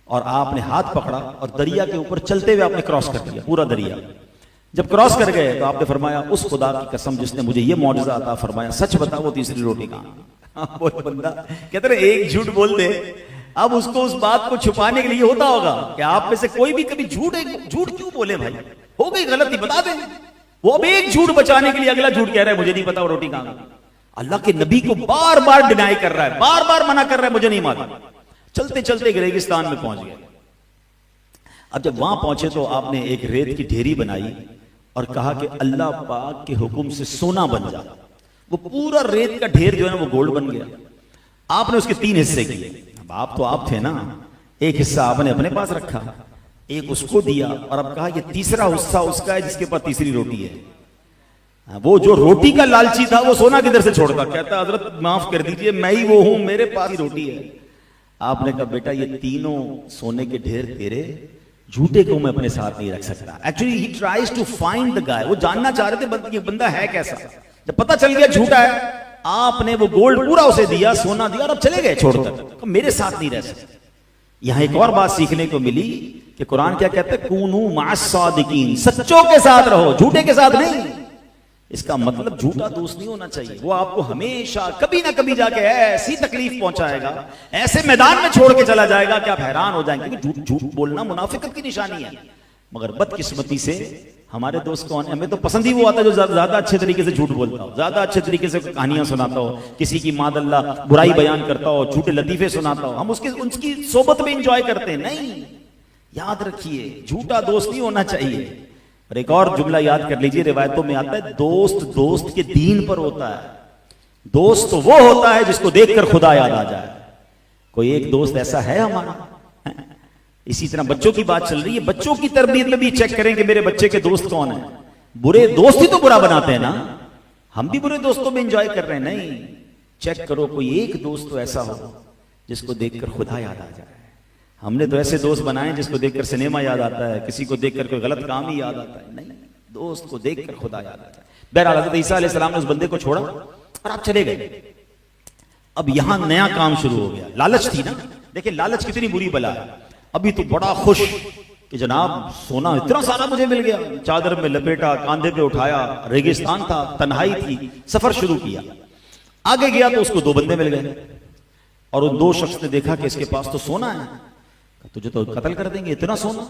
اور آپ نے ہاتھ پکڑا اور دریا کے اوپر چلتے ہوئے آپ نے کراس کر دیا پورا دریا۔ جب کراس کر گئے تو آپ نے فرمایا اس خدا کی قسم جس نے مجھے یہ معجزہ عطا فرمایا، سچ بتا وہ تیسری روٹی کہاں؟ وہ بندہ کہتے ہیں ایک جھوٹ بول دے، اب اس کو اس بات کو چھپانے کے لیے ہوتا ہوگا کہ آپ میں سے کوئی بھی کبھی جھوٹ کیوں بولے بھائی، ہو گئی غلطی بتا دیں. وہ اب ایک جھوٹ بچانے کے لیے اگلا جھوٹ کہہ رہا ہے مجھے نہیں پتا وہ روٹی کہاں. اللہ کے نبی کو بار بار ڈینائی کر رہا ہے، بار بار منع کر رہا ہے مجھے نہیں معلوم. چلتے چلتے ایک ریگستان میں پہنچ گئے. اب جب وہاں پہنچے تو آپ نے ایک ریت کی ڈھیری بنائی اور کہا کہ اللہ پاک کے حکم سے سونا بن جا. وہ پورا ریت کا ڈھیر جو ہے نا وہ گولڈ بن گیا. آپ نے اس کے 3 حصے کیے. اب آپ تھے نا، ایک حصہ آپ نے اپنے پاس رکھا، ایک اس کو دیا، اور اب کہا یہ تیسرا حصہ اس کا ہے جس کے پاس تیسری روٹی ہے. وہ جو روٹی کا لالچی تھا وہ سونا کدھر سے چھوڑتا، کہتا حضرت معاف کر دیجئے میں ہی وہ ہوں، میرے پاس ہی روٹی ہے. آپ نے کہا بیٹا یہ تینوں سونے کے ڈھیر تیرے، جھوٹے کو میں اپنے ساتھ نہیں رکھ سکتا. Actually he tries to find the guy. وہ جاننا چاہ رہے تھے یہ بندہ ہے کیسا. جب پتہ چل گیا جھوٹا ہے، آپ نے وہ گولڈ پورا اسے دیا، سونا دیا، اور اب چلے گئے چھوڑ کر، میرے ساتھ نہیں رہ سکتے. یہاں ایک اور بات سیکھنے کو ملی کہ قرآن کیا کہتا ہے، کونوا مع الصادقین، سچوں کے ساتھ رہو، جھوٹے کے ساتھ نہیں. اس کا مطلب جھوٹا دوست نہیں ہونا چاہیے. وہ آپ کو ہمیشہ کبھی نہ کبھی جا کے ایسی تکلیف پہنچائے گا، ایسے میدان میں چھوڑ کے چلا جائے گا کہ آپ حیران ہو جائیں گے. کیونکہ جھوٹ بولنا منافقت کی نشانی ہے. مگر بدقسمتی سے ہمارے دوست کون ہیں، ہمیں تو پسند ہی وہ آتا ہے جو زیادہ اچھے طریقے سے جھوٹ بولتا ہو، زیادہ اچھے طریقے سے کہانیاں سناتا ہو، کسی کی ماد اللہ برائی بیان کرتا ہو، جھوٹے لطیفے سناتا ہو. ہم اس کی صحبت میں انجوائے کرتے ہیں. نہیں، یاد رکھیے جھوٹا دوست نہیں ہونا چاہیے. اور ایک اور جملہ یاد کر لیجئے، روایتوں میں آتا ہے دوست کے دین پر ہوتا ہے. دوست تو وہ ہوتا ہے جس کو دیکھ کر خدا یاد آ جائے. کوئی ایک دوست ایسا ہے ہمارا. اسی طرح بچوں کی بات چل رہی ہے، بچوں کی تربیت میں بھی چیک کریں کہ میرے بچے کے دوست کون ہیں. برے دوست ہی تو برا بناتے ہیں نا. ہم بھی برے دوستوں میں انجوائے کر رہے ہیں. نہیں، چیک کرو کوئی ایک دوست تو ایسا ہو جس کو دیکھ کر خدا یاد آ جائے. ہم نے تو ایسے دوست بنائے جس کو دیکھ کر سنیما یاد آتا ہے، کسی کو دیکھ کر کوئی غلط کام ہی یاد آتا ہے. نہیں، دوست کو دیکھ کر خدا یاد آتا ہے. بہرحال حضرت عیسیٰ علیہ السلام نے اس بندے کو چھوڑا اور آپ چلے گئے. اب یہاں نیا کام شروع ہو گیا. لالچ تھی نا، دیکھیں لالچ کتنی بری بلا ہے. ابھی تو بڑا خوش کہ جناب سونا اتنا سارا مجھے مل گیا، چادر میں لپیٹا، کاندھے پہ اٹھایا، ریگستان تھا، تنہائی تھی، سفر شروع کیا. آگے گیا تو اس کو 2 بندے مل گئے اور ان 2 شخص نے دیکھا کہ اس کے پاس تو سونا ہے، تجھے تو قتل کر دیں گے اتنا سونا.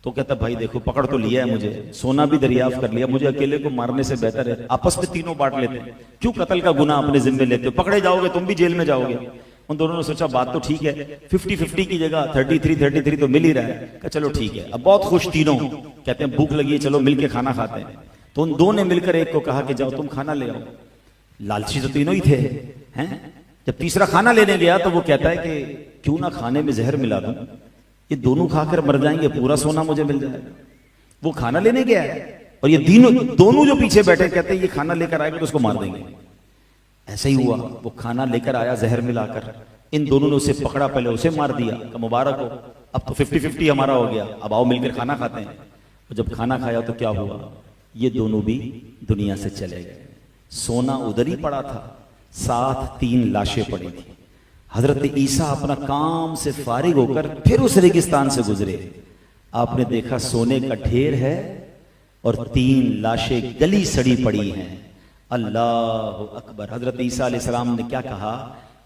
تو کہتا بھائی دیکھو پکڑ تو لیا ہے مجھے، سونا بھی دریافت کر لیا، مجھے اکیلے کو مارنے سے بہتر ہے آپس میں تینوں بانٹ لیتے ہیں. کیوں قتل کا گناہ اپنے ذمے لیتے ہو، پکڑے جاؤ گے تم بھی جیل میں جاؤ گے. ان دونوں نے سوچا بات تو ٹھیک ہے، 50-50 کی جگہ 33-33 تو مل ہی رہا ہے. کہ چلو ٹھیک ہے. اب بہت خوش تینوں، کہتے ہیں بھوک لگی ہے چلو مل کے کھانا کھاتے ہیں. تو ان 2 نے مل کر ایک کو کہا کہ جاؤ تم کھانا لے آؤ. لالچی تو تینوں ہی تھے ہیں. جب تیسرا کھانا لینے گیا تو وہ کہتا ہے کہ کیوں نہ کھانے میں زہر ملا دوں، یہ دونوں کھا کر مر جائیں گے، پورا سونا مجھے مل جائے گا. وہ کھانا لینے گیا ہے اور یہ دونوں جو پیچھے بیٹھے کہتے ہیں یہ کھانا لے کر آئے گا تو اس کو مار دیں گے. ایسا ہی ہوا، وہ کھانا لے کر آیا زہر ملا کر. ان دونوں نے اسے پکڑا، پہلے اسے مار دیا کہ مبارک ہو، اب تو 50-50 ہمارا ہو گیا، اب آؤ مل کر کھانا کھاتے ہیں. اور جب کھانا کھایا تو کیا ہوا، یہ دونوں بھی دنیا سے چلے گئے. سونا ادھر ہی پڑا تھا، ساتھ 3 لاشیں پڑی تھی. حضرت عیسیٰ اپنا کام سے فارغ ہو کر پھر اس ریگستان سے گزرے. آپ نے دیکھا سونے کا ڈھیر ہے اور 3 لاشیں گلی سڑی پڑی ہیں. اللہ اکبر. حضرت عیسیٰ علیہ السلام نے کیا کہا،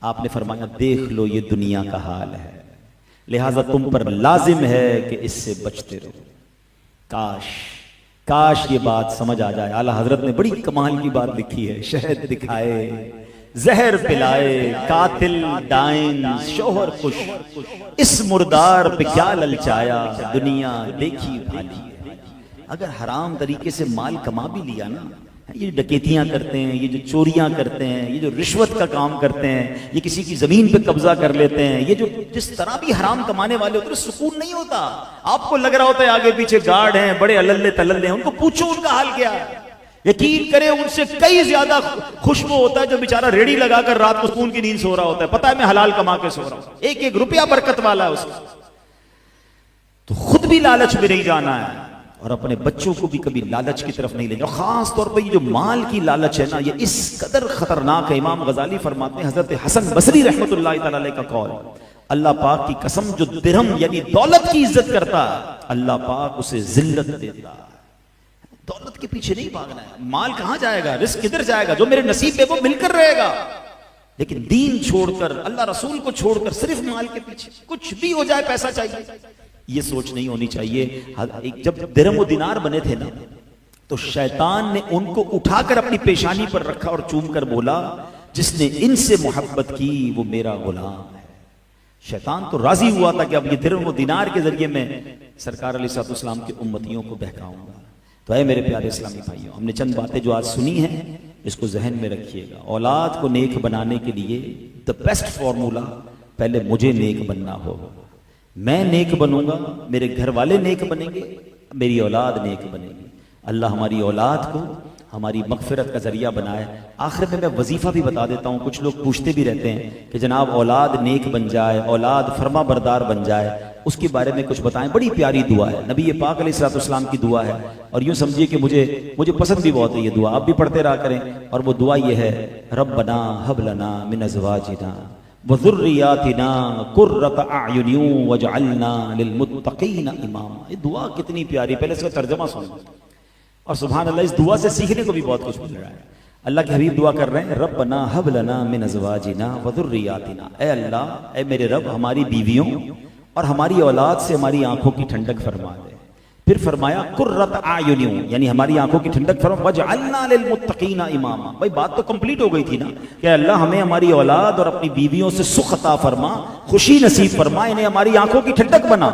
آپ نے فرمایا دیکھ لو یہ دنیا کا حال ہے، لہٰذا تم پر لازم ہے کہ اس سے بچتے رہو. کاش یہ بات سمجھ آ جائے. اعلیٰ حضرت نے بڑی کمال کی بات لکھی ہے، شہد دکھائے، زہر پلائے، قاتل ڈائن، شوہر خوش، اس مردار پہ کیا للچایا، دنیا دیکھی بھالی. اگر حرام طریقے سے مال کما بھی لیا نا، یہ ڈکیتیاں کرتے ہیں، یہ جو چوریاں کرتے ہیں، یہ جو رشوت کا کام کرتے ہیں، یہ کسی کی زمین پہ قبضہ کر لیتے ہیں، یہ جو جس طرح بھی حرام کمانے والے ہوتے ہیں سکون نہیں ہوتا. آپ کو لگ رہا ہوتا ہے آگے پیچھے گارڈ ہیں، بڑے اللے تللے ہیں، ان کو پوچھو ان کا حال کیا ہے. یقین کرے ان سے کئی زیادہ خوشبو ہوتا ہے جو بیچارہ ریڑھی لگا کر رات کو سکون کی نیند سو رہا ہوتا ہے، پتہ ہے میں حلال کما کے سو رہا ہوں، 1-1 روپیہ برکت والا ہے اس کا. تو خود بھی لالچ میں نہیں جانا ہے اور اپنے بچوں کو بھی کبھی لالچ کی طرف نہیں لے جاؤ. خاص طور پہ یہ جو مال کی لالچ ہے نا، یہ اس قدر خطرناک ہے. امام غزالی فرماتے ہیں، حضرت حسن بصری رحمۃ اللہ تعالی علیہ کا قول، اللہ پاک کی قسم جو درہم یعنی دولت کی عزت کرتا ہے اللہ پاک اسے ذلت دیتا ہے. دولت کے پیچھے نہیں بھاگنا ہے، مال کہاں جائے گا، رزق کدھر جائے گا، جو میرے نصیب میں وہ مل کر رہے گا، لیکن دین چھوڑ کر، اللہ رسول کو چھوڑ کر صرف مال کے پیچھے، کچھ بھی ہو جائے پیسہ چاہیے، یہ سوچ نہیں ہونی چاہیے۔ جب درہم و دینار بنے تھے نا تو شیطان نے ان کو اٹھا کر اپنی پیشانی پر رکھا اور چوم کر بولا جس نے ان سے محبت کی وہ میرا غلام ہے۔ شیطان تو راضی ہوا تھا کہ اب یہ درہم و دینار کے ذریعے میں سرکار علیہ الصلوۃ والسلام کی امتیوں کو بہکاؤں گا۔ تو اے میرے پیارے اسلامی بھائیوں، ہم نے چند باتیں جو آج سنی ہیں اس کو ذہن میں رکھیے گا۔ اولاد کو نیک بنانے کے لیے دا بیسٹ فارمولا، پہلے مجھے نیک بننا ہوگا، میں نیک بنوں گا، میرے گھر والے نیک بنیں گے، میری اولاد نیک بنے گی۔ اللہ ہماری اولاد کو ہماری مغفرت کا ذریعہ بنائے۔ آخر میں وظیفہ بھی بتا دیتا ہوں، کچھ لوگ پوچھتے بھی رہتے ہیں کہ جناب اولاد نیک بن جائے، اولاد فرما بردار بن جائے، اس کے بارے میں کچھ بتائیں۔ بڑی پیاری دعا ہے، نبی پاک علیہ الصلوۃ والسلام کی دعا ہے، اور یوں سمجھیے کہ مجھے پسند بھی بہت ہے یہ دعا، آپ بھی پڑھتے رہا کریں۔ اور وہ دعا یہ ہے، ربنا ہب لنا من ازواجنا وذریاتنا قرۃ اعین واجعلنا للمتقین اماما۔ یہ دعا کتنی پیاری، پہلے اس کا ترجمہ سنو، اور سبحان اللہ اس دعا سے سیکھنے کو بھی بہت کچھ مل رہا ہے۔ اللہ کے حبیب دعا کر رہے ہیں، ربنا ہب لنا من ازواجنا وذریاتنا، اے اللہ، اے میرے رب، ہماری بیویوں اور ہماری اولاد سے ہماری آنکھوں کی ٹھنڈک فرما دے۔ پھر فرمایا قرۃ اعین، یعنی ہماری آنکھوں کی ٹھنڈک فرما، واجعلنا للمتقین اماما۔ بھائی بات تو کمپلیٹ ہو گئی تھی نا کہ اللہ ہمیں ہماری اولاد اور اپنی بیویوں سے سکھ عطا فرما، خوشی نصیب فرما، انہیں ہماری آنکھوں کی ٹھنڈک بنا۔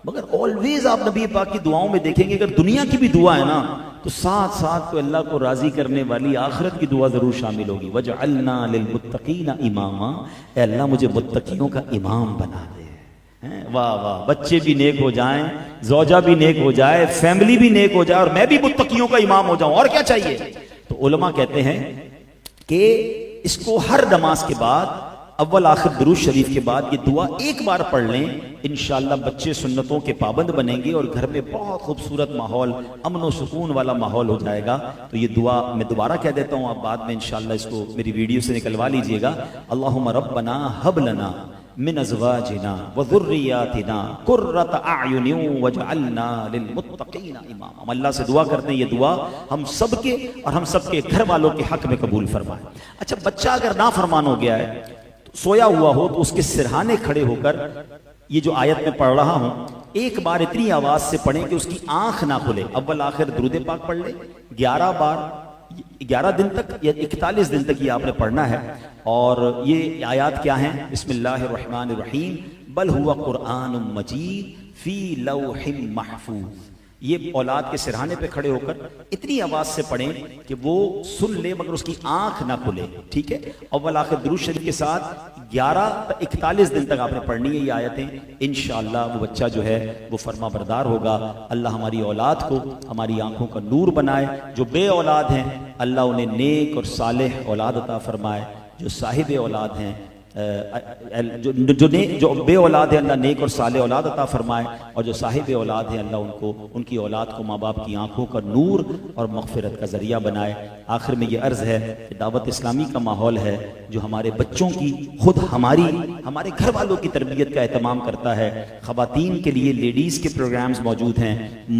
مگر آلویز آپ نبی پاک کی دعاؤں میں دیکھیں گے، اگر دنیا کی بھی دعا ہے نا تو ساتھ ساتھ تو اللہ کو راضی کرنے والی آخرت کی دعا ضرور شامل ہوگی۔ وَجْعَلْنَا لِلْمُتَّقِينَ إِمَامًا، اے اللہ مجھے متقیوں کا امام بنا دے۔ واہ واہ، بچے بھی نیک ہو جائیں، زوجہ بھی نیک ہو جائے، فیملی بھی نیک ہو جائے، اور میں بھی متقیوں کا امام ہو جاؤں، اور کیا چاہیے؟ تو علماء کہتے ہیں کہ اس کو ہر نماز کے بعد، اول آخر درود شریف کے بعد یہ دعا ایک بار پڑھ لیں، انشاءاللہ بچے سنتوں کے پابند بنیں گے اور گھر میں بہت خوبصورت ماحول، امن و سکون والا ماحول ہو جائے گا۔ تو یہ دعا میں دوبارہ کہہ دیتا ہوں، آپ بعد میں انشاءاللہ اس کو میری ویڈیو سے نکلوا لیجئے گا۔ اللہم ربنا ہب لنا من ازواجنا وذریاتنا قرۃ اعین واجعلنا للمتقین اماما۔ ہم اللہ سے دعا کرتے ہیں یہ دعا ہم سب کے اور ہم سب کے گھر والوں کے حق میں قبول فرمائے۔ اچھا، بچہ اگر نافرمان ہو گیا ہے، سویا ہوا ہو، تو اس کے سرہانے کھڑے ہو کر یہ جو آیت میں پڑھ رہا ہوں ایک بار اتنی آواز سے پڑھیں کہ اس کی آنکھ نہ کھلے۔ اول آخر درود پاک پڑھ لے 11 بار، 11 دن تک یا 41 دن تک یہ آپ نے پڑھنا ہے۔ اور یہ آیات کیا ہیں؟ بسم اللہ الرحمن الرحیم، بل ہوا قرآن مجید فی لوح محفوظ۔ یہ اولاد کے سرہانے پہ کھڑے ہو کر اتنی آواز سے پڑھیں کہ وہ سن لے مگر اس کی آنکھ نہ کھلے، ٹھیک ہے؟ اول آخر درود شریف کے ساتھ 11 تا 41 دن تک آپ نے پڑھنی ہے یہ آیتیں، انشاءاللہ وہ بچہ جو ہے وہ فرما بردار ہوگا۔ اللہ ہماری اولاد کو ہماری آنکھوں کا نور بنائے، جو بے اولاد ہیں اللہ انہیں نیک اور صالح اولاد عطا فرمائے، جو صاحب اولاد ہیں جو بے اولاد ہے اللہ نیک اور صالح اولاد عطا فرمائے، اور جو صاحب اولاد ہیں اللہ ان کو، ان کی اولاد کو ماں باپ کی آنکھوں کا نور اور مغفرت کا ذریعہ بنائے۔ آخر میں یہ عرض ہے کہ دعوت اسلامی کا ماحول ہے جو ہمارے بچوں کی، خود ہمارے گھر والوں کی تربیت کا اہتمام کرتا ہے۔ خواتین کے لیے لیڈیز کے پروگرامز موجود ہیں،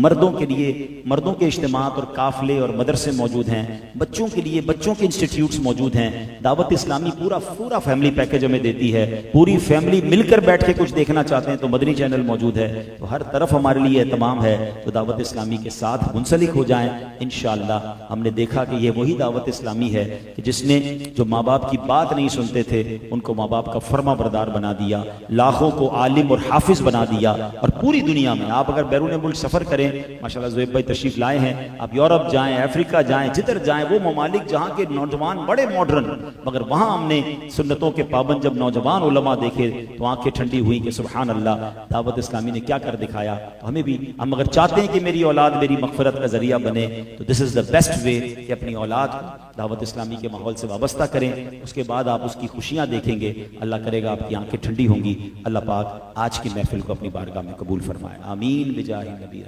مردوں کے لیے مردوں کے اجتماعات اور قافلے اور مدرسے موجود ہیں، بچوں کے لیے بچوں کے انسٹیٹیوٹس موجود ہیں۔ دعوت اسلامی پورا فیملی پیکج ہمیں دیتی ہے، پوری فیملی مل کر بیٹھ کے کچھ دیکھنا چاہتے ہیں تو مدنی چینل موجود ہے، تو ہر طرف ہمارے لیے اہتمام ہے، تو دعوت اسلامی کے ساتھ منسلک ہو جائیں انشاءاللہ۔ ہم نے دیکھا کہ یہ وہی دعوت اسلامی ہے کہ جس نے جو ماں باپ کی بات نہیں سنتے تھے ان کو ماں باپ کا فرما بردار بنا دیا، لاکھوں کو عالم اور حافظ بنا دیا، اور پوری دنیا میں آپ اگر بیرون ملک سفر کریں، ماشاءاللہ زہیب بھائی تشریف لائے ہیں، آپ یورپ جائیں، افریقہ جائیں، جدھر جائیں، وہ ممالک جہاں کے نوجوان بڑے ماڈرن، مگر وہاں ہم نے سنتوں کے پابند جب نوجوان علماء دیکھے تو آنکھیں ٹھنڈی ہوئی کہ سبحان اللہ، دعوت اسلامی نے کیا کر دکھایا۔ تو ہمیں بھی، ہم اگر چاہتے ہیں کہ میری اولاد میری مغفرت کا ذریعہ بنے تو دس از دا بیسٹ وے کہ اپنی اولاد کو دعوت اسلامی کے ماحول سے وابستہ کریں، اس کے بعد آپ اس کی خوشیاں دیکھیں گے، اللہ کرے گا آپ کی آنکھیں ٹھنڈی ہوں گی۔ اللہ پاک آج کی محفل کو اپنی بارگاہ میں قبول فرمائے، آمین بجاہ نبی۔